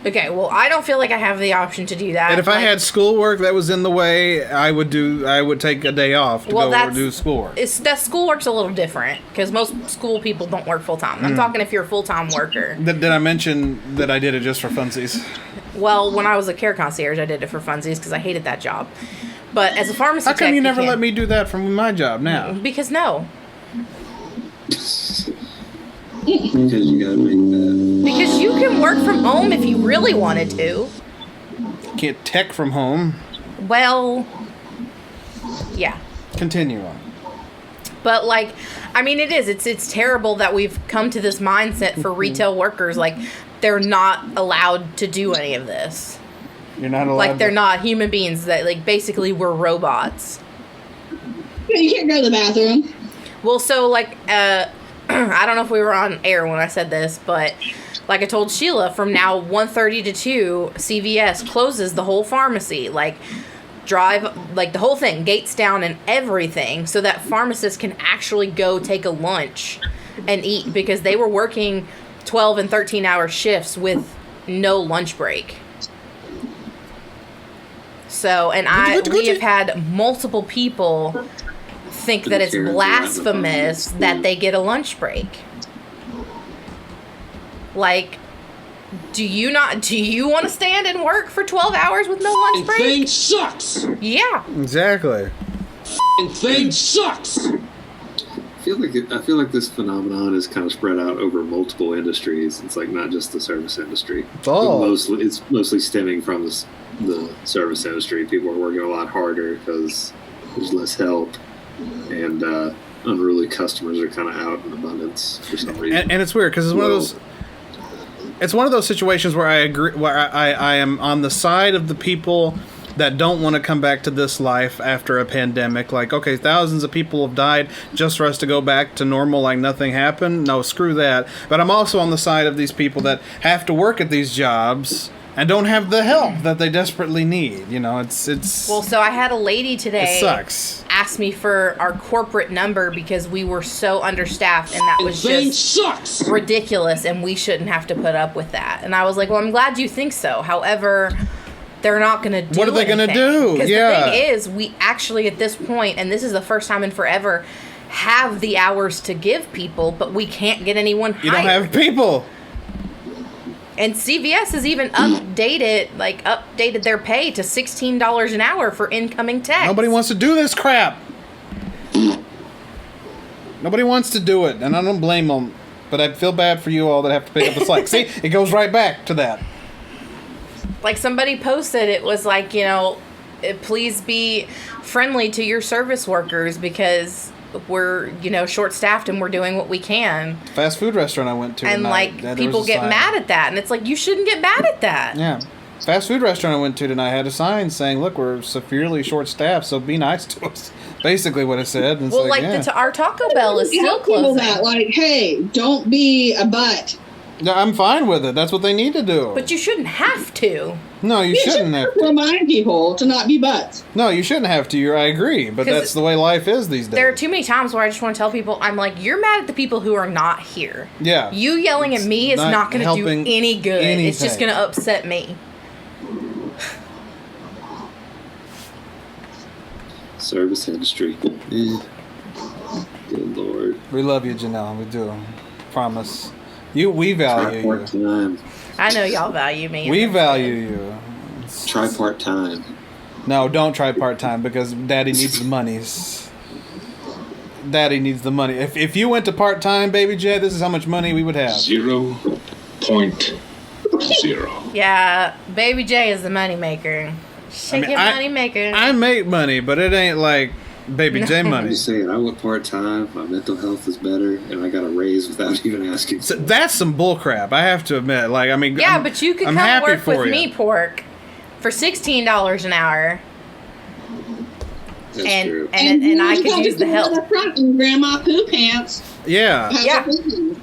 Okay, well, I don't feel like I have the option to do that. And if I had schoolwork that was in the way, I would take a day off to go do schoolwork. That schoolwork's a little different because most school people don't work full time. I'm talking if you're a full time worker. Did I mention that I did it just for funsies? Well, when I was a care concierge, I did it for funsies because I hated that job. But as a pharmacy tech, how come you never let me do that from my job now? Because no. Because you gotta make that. Because you can work from home if you really wanted to. Can't tech from home. Well, yeah. Continue on. But like, I mean, it's terrible that we've come to this mindset for retail workers. Like, they're not allowed to do any of this. You're not allowed. Like, they're not human beings. That like basically we're robots. Yeah, you can't go to the bathroom. Well, so like, I don't know if we were on air when I said this, but like I told Sheila, from now 1:30 to 2, CVS closes the whole pharmacy. Like, the whole thing, gates down and everything, so that pharmacists can actually go take a lunch and eat, because they were working 12 and 13-hour shifts with no lunch break. So, and we have had multiple people think that it's blasphemous that they get a lunch break. Like, do you want to stand and work for 12 hours with no lunch break? Thing sucks. Yeah. Exactly. Thing sucks. I feel like this phenomenon is kind of spread out over multiple industries. It's like not just the service industry. It's mostly stemming from the service industry. People are working a lot harder because there's less help, and unruly customers are kind of out in abundance for some reason. And it's weird because it's one of those situations where I agree, where I am on the side of the people that don't want to come back to this life after a pandemic. Like, okay, thousands of people have died just for us to go back to normal like nothing happened. No, screw that. But I'm also on the side of these people that have to work at these jobs and don't have the help that they desperately need. You know, it's well, so I had a lady today. It sucks. Ask me for our corporate number because we were so understaffed, and that was just ridiculous, and we shouldn't have to put up with that. And I was like, well, I'm glad you think so. However, they're not going to do. What are they going to do? Because the thing is, we actually at this point, and this is the first time in forever, have the hours to give people, but we can't get anyone hired. You don't have people. And CVS has even updated their pay to $16 an hour for incoming techs. Nobody wants to do this crap. Nobody wants to do it, and I don't blame them. But I feel bad for you all that have to pick up the slack. See, it goes right back to that. Like somebody posted, it was like, please be friendly to your service workers because we're, short-staffed and we're doing what we can. Fast food restaurant I went to and tonight, people get mad at that, and it's like, you shouldn't get mad at that. Yeah. Fast food restaurant I went to tonight had a sign saying, look, we're severely short-staffed, so be nice to us. Basically what it said. And well, our Taco Bell is still closing. That, like, hey, don't be a butt. No, I'm fine with it. That's what they need to do. But you shouldn't have to. No, you shouldn't have to. Remind people to not be butts. No, you shouldn't have to. I agree. But that's the way life is these days. There are too many times where I just want to tell people, I'm like, you're mad at the people who are not here. Yeah. You yelling at me is not going to do any good. Anything. It's just going to upset me. Service industry. Good Lord. We love you, Janelle. We do. Promise. We value you. I know y'all value me. We value you. Try part-time. No, don't try part-time because Daddy needs the monies. Daddy needs the money. If you went to part-time, Baby J, this is how much money we would have. 0.0. Yeah, Baby J is the money maker. Money maker. I make money, but it ain't like Baby J money. I'm just saying, I went part-time, my mental health is better, and I got a raise without even asking. So that's some bullcrap, I have to admit. Like, I mean, yeah, but you could come work with me, Pork, for $16 an hour. That's true. And I could use the help. Grandma Poo Pants. Yeah. Yeah.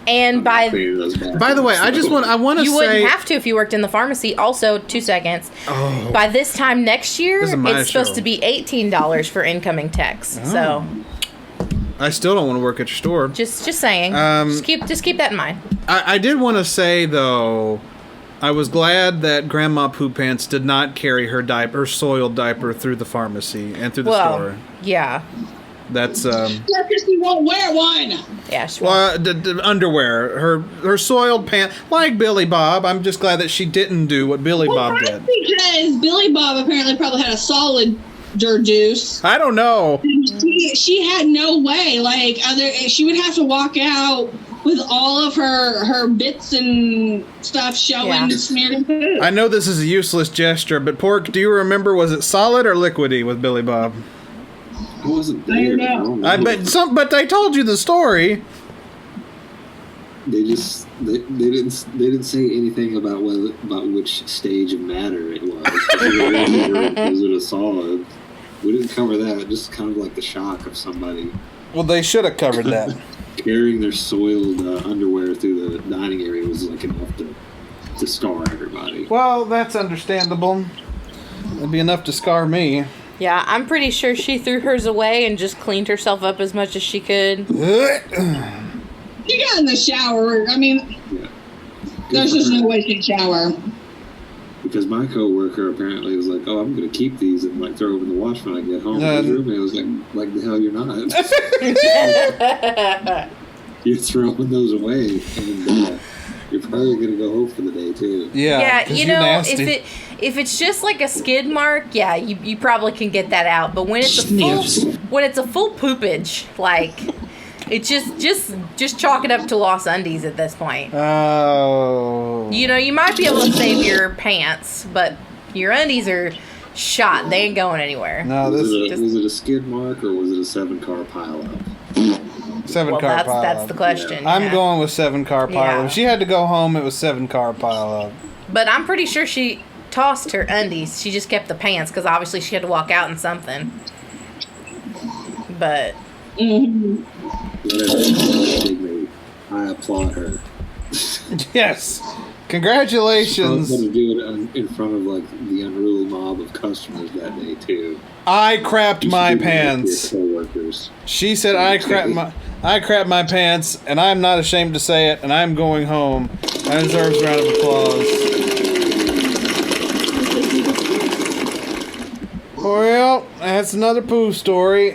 And by the way, I want to say you wouldn't have to if you worked in the pharmacy. Also, 2 seconds. Oh. By this time next year, it's supposed show. to be $18 for incoming techs. Oh. So I still don't want to work at your store. Just saying. Just keep that in mind. I did want to say though, I was glad that Grandma Poo Pants did not carry her soiled diaper through the pharmacy and through the store. Yeah. That's Yeah, because she won't wear one. Yeah, she well, the underwear, her soiled pants, like Billy Bob. I'm just glad that she didn't do what Billy Bob that's did. Because Billy Bob apparently probably had a solid juice. I don't know. She had no way. Like she would have to walk out with all of her bits and stuff showing smeared in food. I know this is a useless gesture, but Pork, do you remember, was it solid or liquidy with Billy Bob? I wasn't there. I don't know. I bet but they told you the story. They didn't say anything about which stage of matter it was. Was it a solid? We didn't cover that. Just kind of like the shock of somebody. Well, they should have covered that. Carrying their soiled underwear through the dining area was like enough to scar everybody. Well, that's understandable. It'd be enough to scar me. Yeah, I'm pretty sure she threw hers away and just cleaned herself up as much as she could. She got in the shower. I mean, there's just no way she'd shower. Because my coworker apparently was like, "Oh, I'm going to keep these and like throw them in the wash when I get home." His roommate was like the hell you're not. You're throwing those away, and you're probably going to go home for the day too. Yeah, you know, if it's just like a skid mark, yeah, you probably can get that out. But when it's a full poopage, like it's just chalk it up to lost undies at this point. Oh. You know, you might be able to save your pants, but your undies are shot. They ain't going anywhere. No, was it a skid mark or was it a 7-car pileup? 7-car pileup. That's the question. Yeah. I'm going with 7-car pileup. Yeah. If she had to go home, it was 7-car pileup. But I'm pretty sure she tossed her undies. She just kept the pants because obviously she had to walk out in something. But I applaud her. Yes. Congratulations. I was going to do it in front of like the unruly mob of customers that day too. I crapped my pants. She said I crapped my pants, and I'm not ashamed to say it, and I'm going home. That deserves a round of applause. Well, that's another poo story.